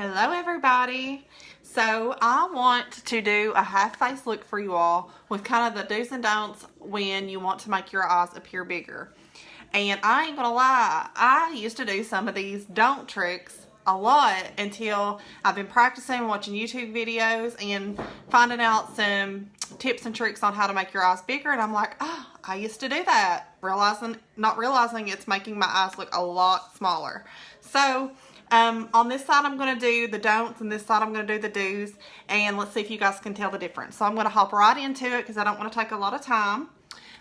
Hello everybody. So I want to do a half face look for you all with kind of the do's and don'ts when you want to make your eyes appear bigger. And I ain't gonna lie, I used to do some of these don't tricks a lot until I've been practicing, watching YouTube videos and finding out some tips and tricks on how to make your eyes bigger, and I'm like, oh, I used to do that, not realizing it's making my eyes look a lot smaller. So on this side I'm going to do the don'ts and this side I'm going to do the do's, and let's see if you guys can tell the difference. So I'm going to hop right into it because I don't want to take a lot of time.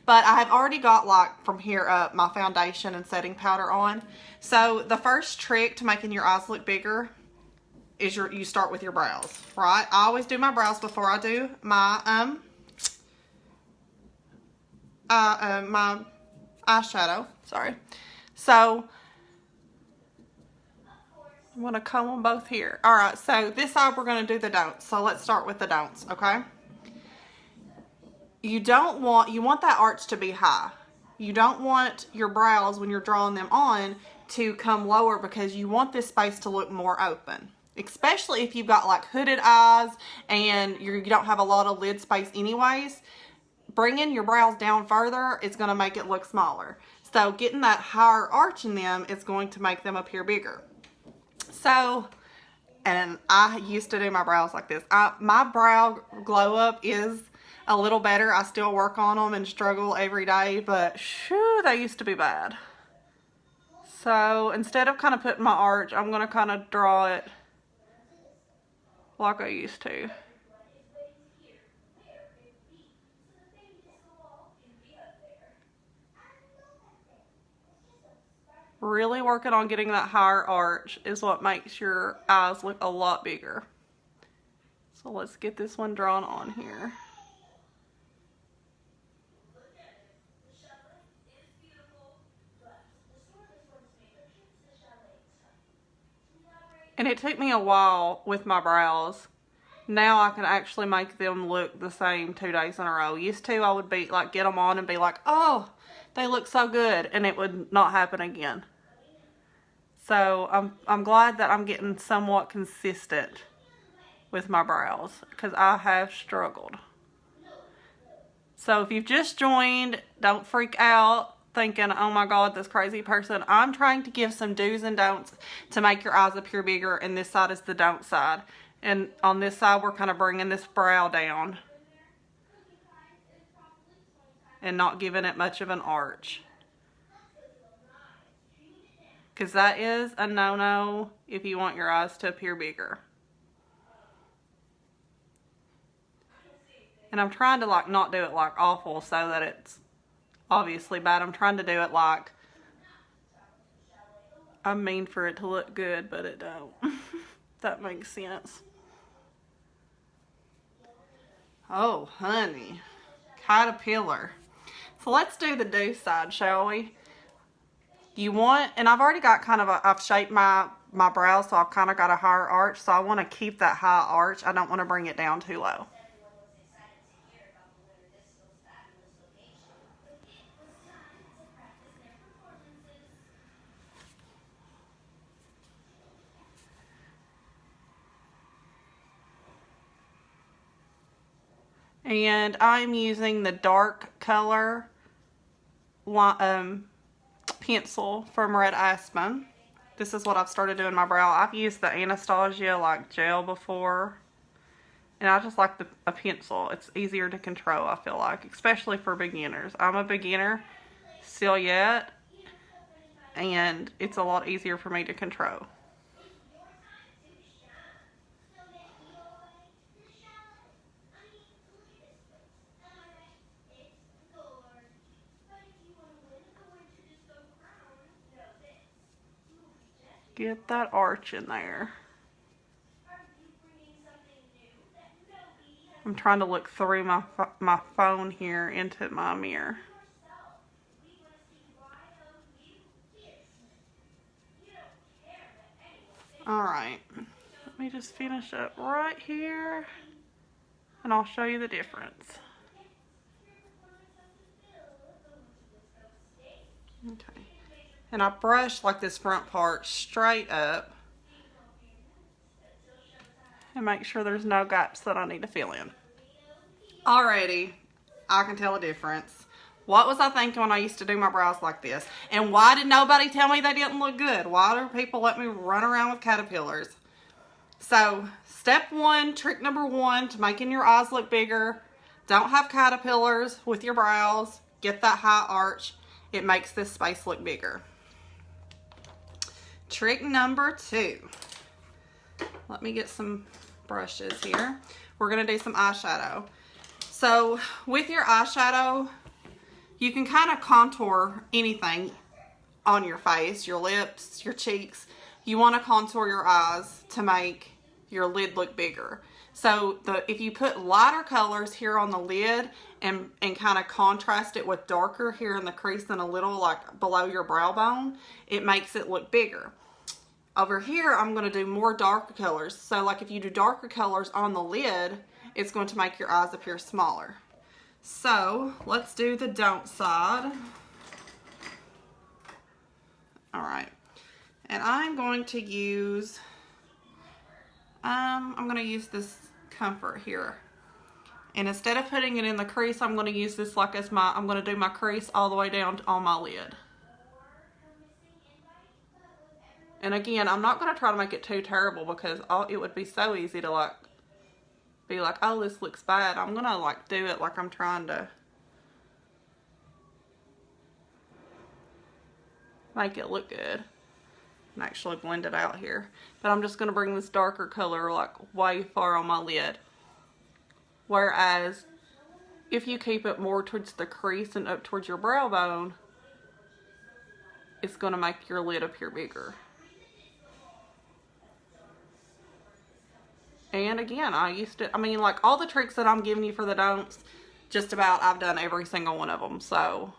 But I have already got, like, from here up my foundation and setting powder on. So the first trick to making your eyes look bigger is you start with your brows, right? I always do my brows before I do my my eyeshadow. Sorry. So I'm going to comb them both here. All right, so this side we're going to do the don'ts. So let's start with the don'ts, okay? You want that arch to be high. You don't want your brows, when you're drawing them on, to come lower because you want this space to look more open. Especially if you've got like hooded eyes and you don't have a lot of lid space anyways. Bringing your brows down further is going to make it look smaller. So getting that higher arch in them is going to make them appear bigger. So, and I used to do my brows like this. My brow glow up is a little better. I still work on them and struggle every day, but shoo, they used to be bad. So instead of kind of putting my arch, I'm going to kind of draw it like I used to. Really working on getting that higher arch is what makes your eyes look a lot bigger. So let's get this one drawn on here. And it took me a while with my brows. Now I can actually make them look the same 2 days in a row. Used to, I would be like, get them on and be like, oh, they look so good, and it would not happen again. So I'm glad that I'm getting somewhat consistent with my brows because I have struggled. So if you've just joined, don't freak out thinking, oh my God, this crazy person. I'm trying to give some do's and don'ts to make your eyes appear bigger, and this side is the don't side. And on this side, we're kind of bringing this brow down and not giving it much of an arch. Because that is a no-no if you want your eyes to appear bigger. And I'm trying to like not do it like awful so that it's obviously bad. I'm trying to do it like I mean for it to look good, but it don't. If that makes sense. Oh, honey. Caterpillar. So let's do the do side, shall we? You want, and I've already got kind of I've shaped my brows, so I've kind of got a higher arch. So I want to keep that high arch. I don't want to bring it down too low. And I'm using the dark color pencil from Red Aspen. This is what I've started doing my brow. I've used the Anastasia like gel before, and I just like a pencil. It's easier to control, I feel like, especially for beginners. I'm a beginner still yet, and it's a lot easier for me to control. Get that arch in there. I'm trying to look through my phone here into my mirror. Alright, let me just finish up right here and I'll show you the difference. Okay. And I brush like this front part straight up and make sure there's no gaps that I need to fill in. Alrighty, I can tell a difference. What was I thinking when I used to do my brows like this? And why did nobody tell me they didn't look good? Why do people let me run around with caterpillars? So, step one, trick number one to making your eyes look bigger. Don't have caterpillars with your brows. Get that high arch. It makes this space look bigger. Trick number two. Let me get some brushes here. We're going to do some eyeshadow. So, with your eyeshadow, you can kind of contour anything on your face, your lips, your cheeks. You want to contour your eyes to make your lid look bigger. So if you put lighter colors here on the lid and kind of contrast it with darker here in the crease and a little like below your brow bone, it makes it look bigger. Over here, I'm going to do more darker colors. So like if you do darker colors on the lid, it's going to make your eyes appear smaller. So let's do the don't side. All right. And I'm going to use, I'm going to use this Comfort here. And instead of putting it in the crease, I'm going to use this like as my, I'm going to do my crease all the way down on my lid. And again, I'm not going to try to make it too terrible because it would be so easy to like, be like, oh, this looks bad. I'm going to like do it like I'm trying to make it look good. And actually blend it out here. But I'm just going to bring this darker color like way far on my lid. Whereas if you keep it more towards the crease and up towards your brow bone, it's going to make your lid appear bigger. And again, I mean like all the tricks that I'm giving you for the don'ts, just about I've done every single one of them. So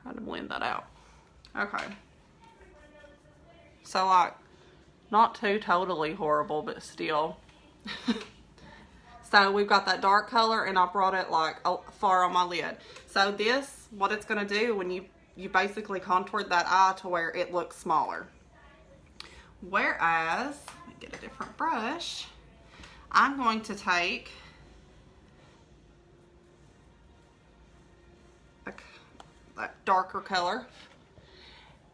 trying to blend that out. Okay. So like, not too totally horrible, but still. So we've got that dark color and I brought it like far on my lid. So this, what it's gonna do when you basically contoured that eye to where it looks smaller. Whereas, let me get a different brush, I'm going to take that darker color.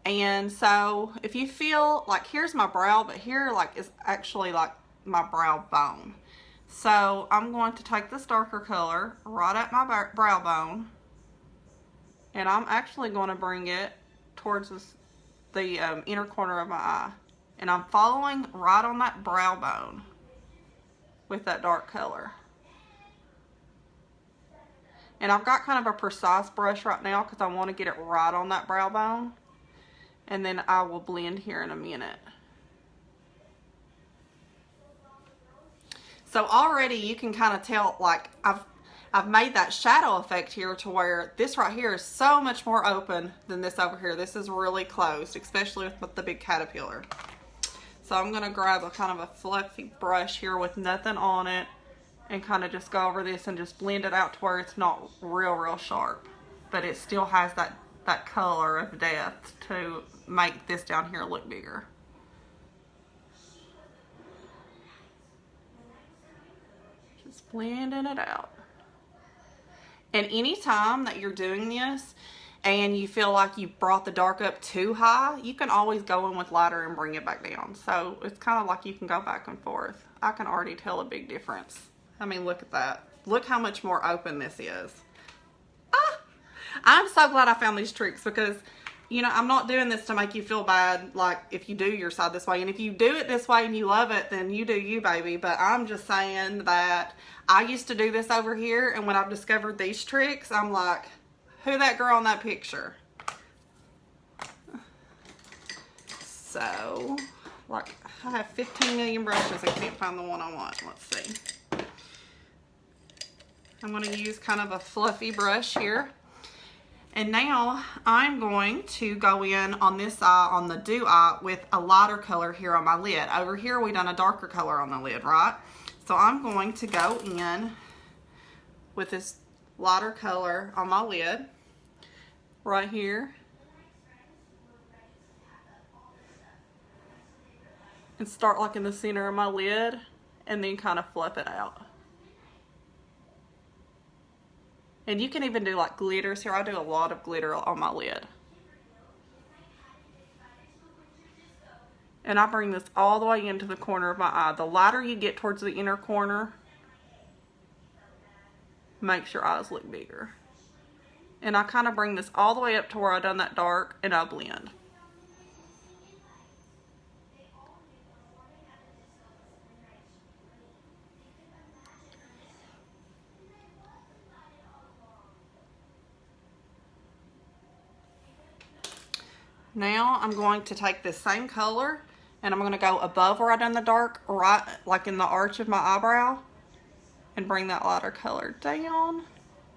And so if you feel like here's my brow, but here like is actually like my brow bone. So I'm going to take this darker color right at my brow bone, and I'm actually going to bring it towards the inner corner of my eye. And I'm following right on that brow bone with that dark color. And I've got kind of a precise brush right now because I want to get it right on that brow bone. And then I will blend here in a minute. So already you can kind of tell, like I've made that shadow effect here to where this right here is so much more open than this over here. This is really closed, especially with the big caterpillar. So I'm going to grab a kind of a fluffy brush here with nothing on it and kind of just go over this and just blend it out to where it's not real sharp, but it still has that color of depth to make this down here look bigger. Just blending it out. And anytime that you're doing this and you feel like you brought the dark up too high, you can always go in with lighter and bring it back down. So it's kind of like you can go back and forth. I can already tell a big difference. I mean, look at that. Look how much more open this is. Ah! I'm so glad I found these tricks because, you know, I'm not doing this to make you feel bad, like if you do your side this way. And if you do it this way and you love it, then you do you, baby. But I'm just saying that I used to do this over here, and when I've discovered these tricks, I'm like, who that girl in that picture? So, like, I have 15 million brushes. I can't find the one I want. Let's see. I'm going to use kind of a fluffy brush here. And now I'm going to go in on this eye, on the dew eye, with a lighter color here on my lid. Over here we done a darker color on the lid, right? So I'm going to go in with this lighter color on my lid right here. and start like in the center of my lid and then kind of fluff it out. And you can even do like glitters here. I do a lot of glitter on my lid. And I bring this all the way into the corner of my eye. The lighter you get towards the inner corner makes your eyes look bigger. And I kind of bring this all the way up to where I've done that dark and I blend. Now I'm going to take this same color and I'm going to go above where I done the dark, right like in the arch of my eyebrow, and bring that lighter color down.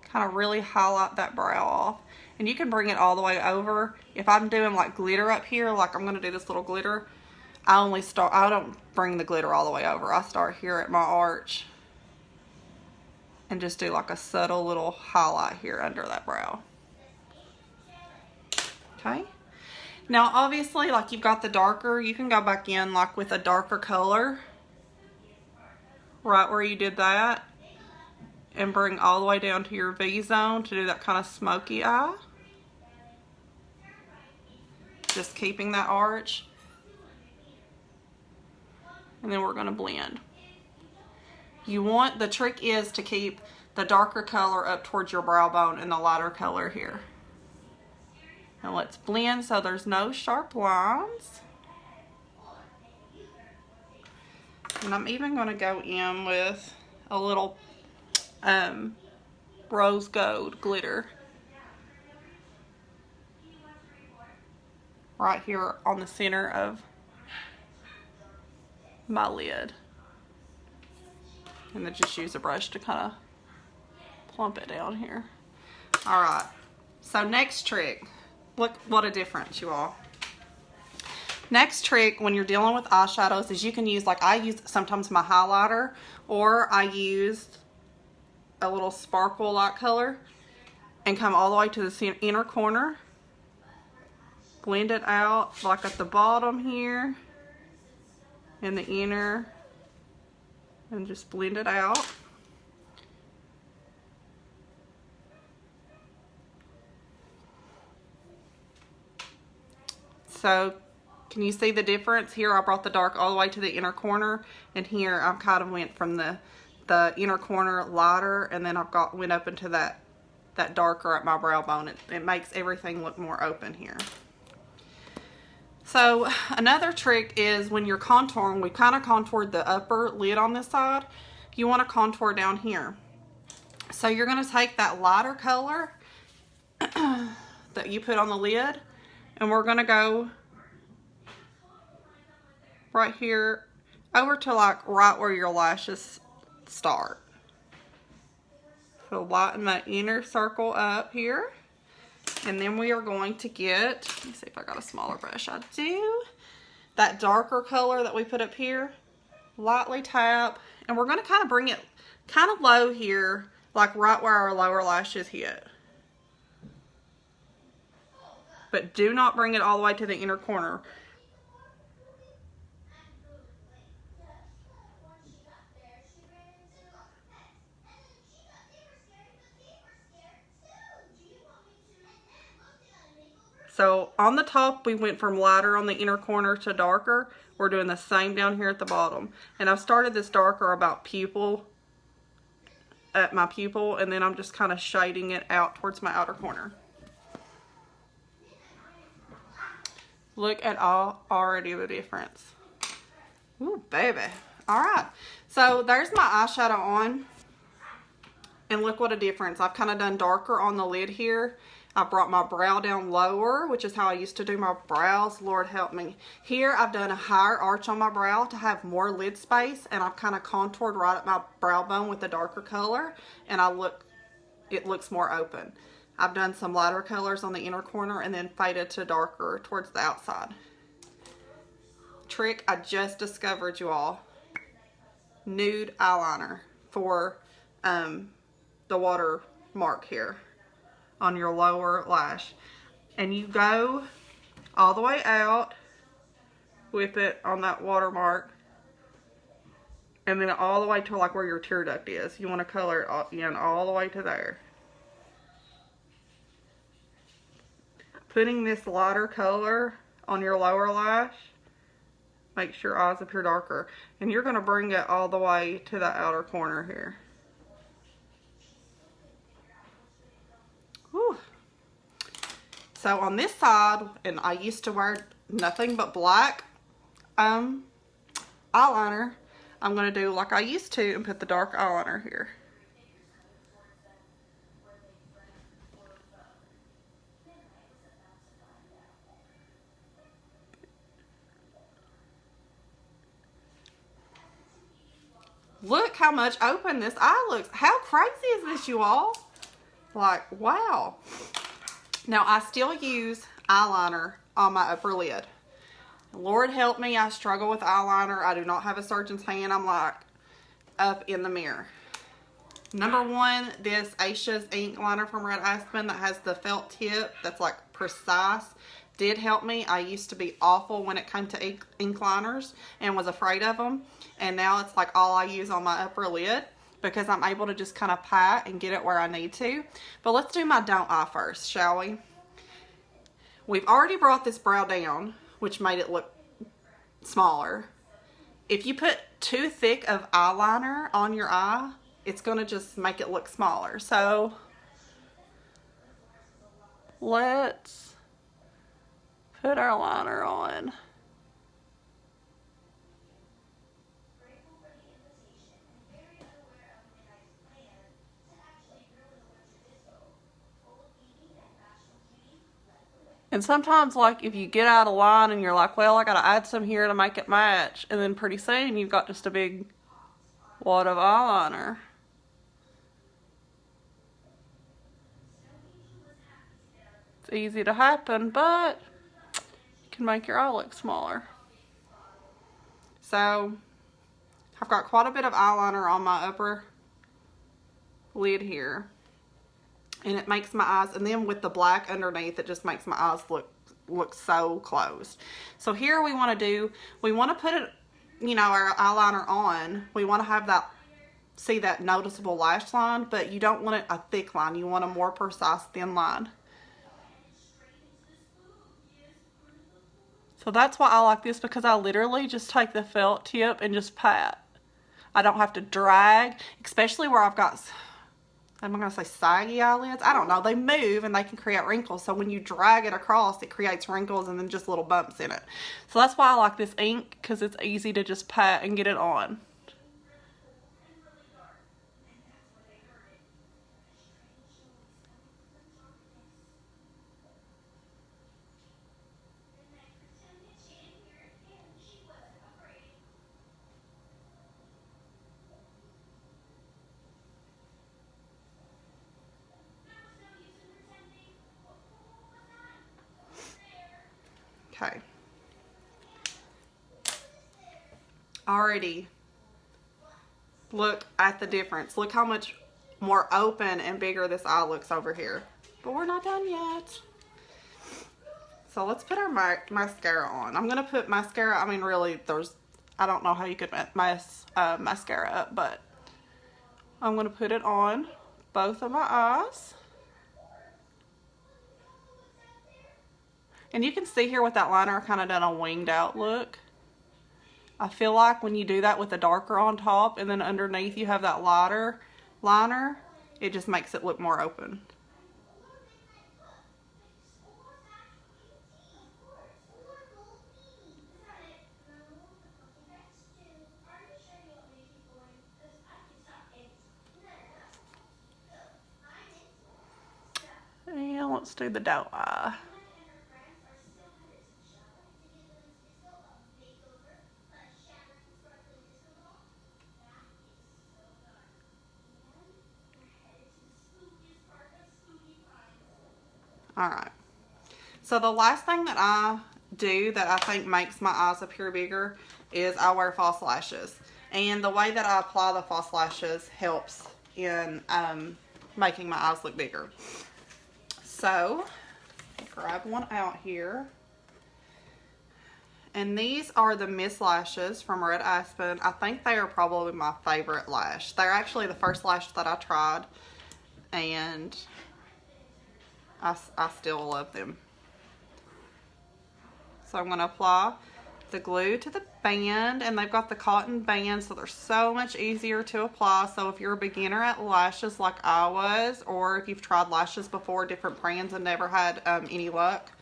Kind of really highlight that brow off. And you can bring it all the way over. If I'm doing like glitter up here, like I'm going to do this little glitter, I don't bring the glitter all the way over. I start here at my arch and just do like a subtle little highlight here under that brow. Okay. Now obviously, like you've got the darker, you can go back in like with a darker color right where you did that and bring all the way down to your V zone to do that kind of smoky eye. Just keeping that arch. And then we're going to blend. The trick is to keep the darker color up towards your brow bone and the lighter color here. Now let's blend so there's no sharp lines. And I'm even going to go in with a little rose gold glitter right here on the center of my lid. And then just use a brush to kind of plump it down here. Alright, so next trick. Look what a difference, you all. Next trick when you're dealing with eyeshadows is you can use, like I use sometimes my highlighter, or I use a little sparkle light color and come all the way to the inner corner. Blend it out like at the bottom here and the inner, and just blend it out. So can you see the difference? Here I brought the dark all the way to the inner corner, and here I kind of went from the inner corner lighter, and then went up into that darker at my brow bone. It makes everything look more open here. So another trick is when you're contouring, we kind of contoured the upper lid on this side. You want to contour down here. So you're going to take that lighter color that you put on the lid, and we're going to go right here over to like right where your lashes start. So lighten that inner circle up here. And then we are going to get, let me see if I got a smaller brush. I do. That darker color that we put up here, lightly tap. And we're going to kind of bring it kind of low here, like right where our lower lashes hit. But do not bring it all the way to the inner corner. So on the top, we went from lighter on the inner corner to darker. We're doing the same down here at the bottom. And I've started this darker about at my pupil, and then I'm just kind of shading it out towards my outer corner. Look at already the difference. Ooh, baby. All right. So there's my eyeshadow on. And look what a difference. I've kind of done darker on the lid here. I brought my brow down lower, which is how I used to do my brows. Lord help me. Here I've done a higher arch on my brow to have more lid space, and I've kind of contoured right at my brow bone with a darker color, and it looks more open. I've done some lighter colors on the inner corner and then faded to darker towards the outside. Trick I just discovered, you all. Nude eyeliner for the watermark here on your lower lash. And you go all the way out with it on that watermark. And then all the way to like where your tear duct is. You want to color it in all the way to there. Putting this lighter color on your lower lash makes your eyes appear darker. And you're going to bring it all the way to the outer corner here. Whew. So on this side, and I used to wear nothing but black eyeliner, I'm going to do like I used to and put the dark eyeliner here. Look how much open this eye looks. How crazy is this, you all? Like, wow. Now, I still use eyeliner on my upper lid. Lord help me, I struggle with eyeliner. I do not have a surgeon's hand. I'm like up in the mirror. Number one, this Aisha's ink liner from Red Aspen that has the felt tip that's like precise did help me. I used to be awful when it came to ink liners and was afraid of them. And now it's like all I use on my upper lid because I'm able to just kind of pat and get it where I need to. But let's do my don't eye first, shall we? We've already brought this brow down, which made it look smaller. If you put too thick of eyeliner on your eye, it's going to just make it look smaller. So let's put our liner on. And sometimes, like, if you get out of line and you're like, well, I gotta add some here to make it match, and then pretty soon you've got just a big wad of eyeliner. It's easy to happen, but it can make your eye look smaller. So, I've got quite a bit of eyeliner on my upper lid here. And it makes my eyes, and then with the black underneath, it just makes my eyes look so closed. So here we want to put it, you know, our eyeliner on. We want to have that, see that noticeable lash line, but you don't want it a thick line. You want a more precise thin line. So that's why I like this, because I literally just take the felt tip and just pat. I don't have to drag, especially where I've got, I'm going to say saggy eyelids. I don't know. They move and they can create wrinkles. So when you drag it across, it creates wrinkles and then just little bumps in it. So that's why I like this ink, because it's easy to just pat and get it on. Okay. Already look at the difference. Look how much more open and bigger this eye looks over here. But we're not done yet. So let's put our mascara on. I'm going to put mascara, I mean really, I don't know how you could mess mascara up, but I'm going to put it on both of my eyes. And you can see here with that liner, I kind of done a winged out look. I feel like when you do that with the darker on top and then underneath you have that lighter liner, it just makes it look more open. And let's do the doe eye. Alright, so the last thing that I do that I think makes my eyes appear bigger is I wear false lashes. And the way that I apply the false lashes helps in making my eyes look bigger. So, grab one out here. And these are the Miss Lashes from Red Aspen. I think they are probably my favorite lash. They're actually the first lash that I tried, and I still love them. So I'm going to apply the glue to the band, and they've got the cotton band, so they're so much easier to apply. So if you're a beginner at lashes like I was, or if you've tried lashes before, different brands, and never had any luck,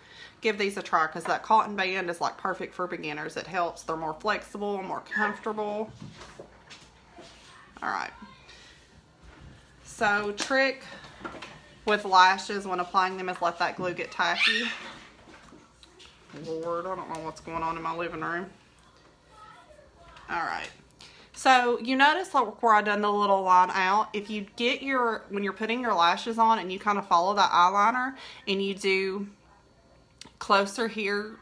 give these a try, because that cotton band is like perfect for beginners. It helps. They're more flexible, more comfortable. Alright. So trick with lashes when applying them is let that glue get tacky. Lord, I don't know what's going on in my living room. Alright. So you notice like where I done the little line out. If you get when you're putting your lashes on and you kind of follow that eyeliner and you do closer here,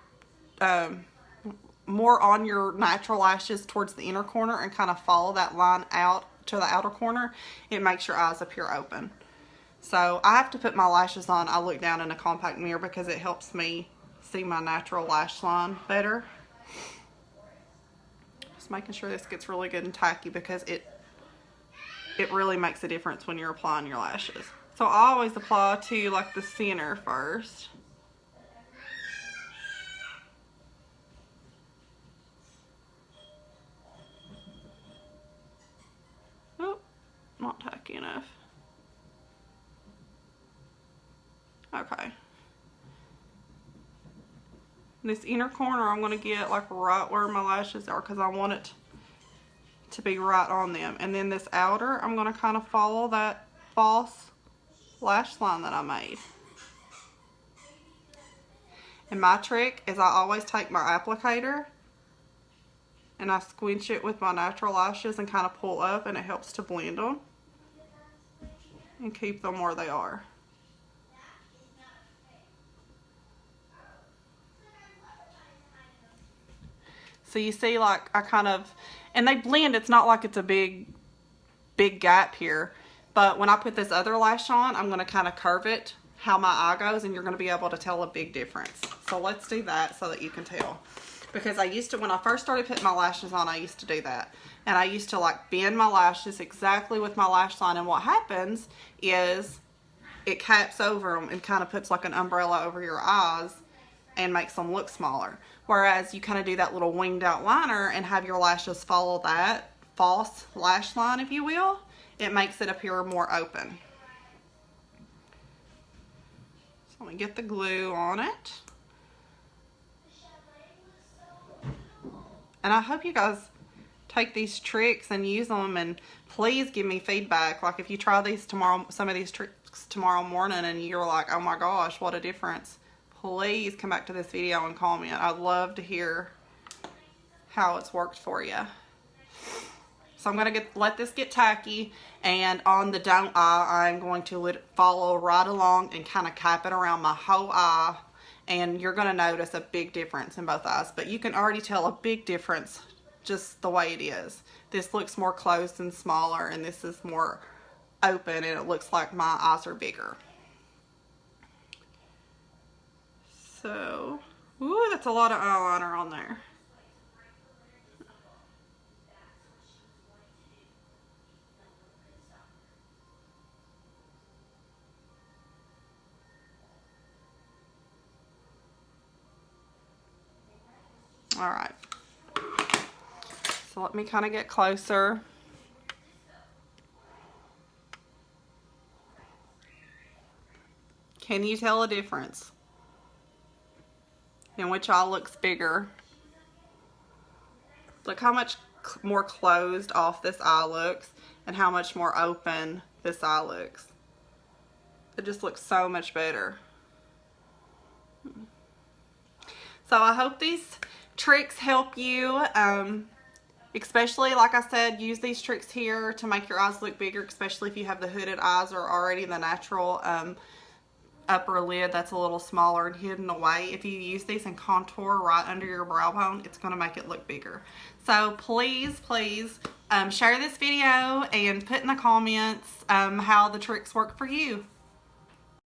more on your natural lashes towards the inner corner, and kind of follow that line out to the outer corner, it makes your eyes appear open. So I have to put my lashes on. I look down in a compact mirror because it helps me see my natural lash line better. Just making sure this gets really good and tacky, because it really makes a difference when you're applying your lashes. So I always apply to like the center first. Oh, not tacky enough. Okay. This inner corner I'm going to get like right where my lashes are, because I want it to be right on them. And then this outer, I'm going to kind of follow that false lash line that I made. And my trick is I always take my applicator and I squinch it with my natural lashes and kind of pull up, and it helps to blend them and keep them where they are. So you see, like, I kind of, and they blend. It's not like it's a big gap here. But when I put this other lash on, I'm going to kind of curve it how my eye goes, and you're going to be able to tell a big difference. So let's do that so that you can tell. Because I used to, when I first started putting my lashes on, I used to do that. And I used to like bend my lashes exactly with my lash line. And what happens is it caps over them and kind of puts like an umbrella over your eyes and makes them look smaller. Whereas you kind of do that little winged out liner and have your lashes follow that false lash line, if you will, it makes it appear more open. So let me get the glue on it. And I hope you guys take these tricks and use them, and please give me feedback. Like if you try these tomorrow, some of these tricks tomorrow morning, and you're like, oh my gosh, what a difference. Please come back to this video and comment. I'd love to hear how it's worked for you. So I'm going to let this get tacky, and on the don't eye, I'm going to let it follow right along and kind of cap it around my whole eye, and you're going to notice a big difference in both eyes. But you can already tell a big difference just the way it is. This looks more closed and smaller, and this is more open, and it looks like my eyes are bigger. So, ooh, that's a lot of eyeliner on there. All right. So let me kind of get closer. Can you tell a difference in which eye looks bigger? Look how much more closed off this eye looks and how much more open this eye looks. It just looks so much better. So I hope these tricks help you. Especially, like I said, use these tricks here to make your eyes look bigger, especially if you have the hooded eyes or already the natural upper lid that's a little smaller and hidden away. If you use these and contour right under your brow bone, it's going to make it look bigger. So please, please share this video and put in the comments how the tricks work for you.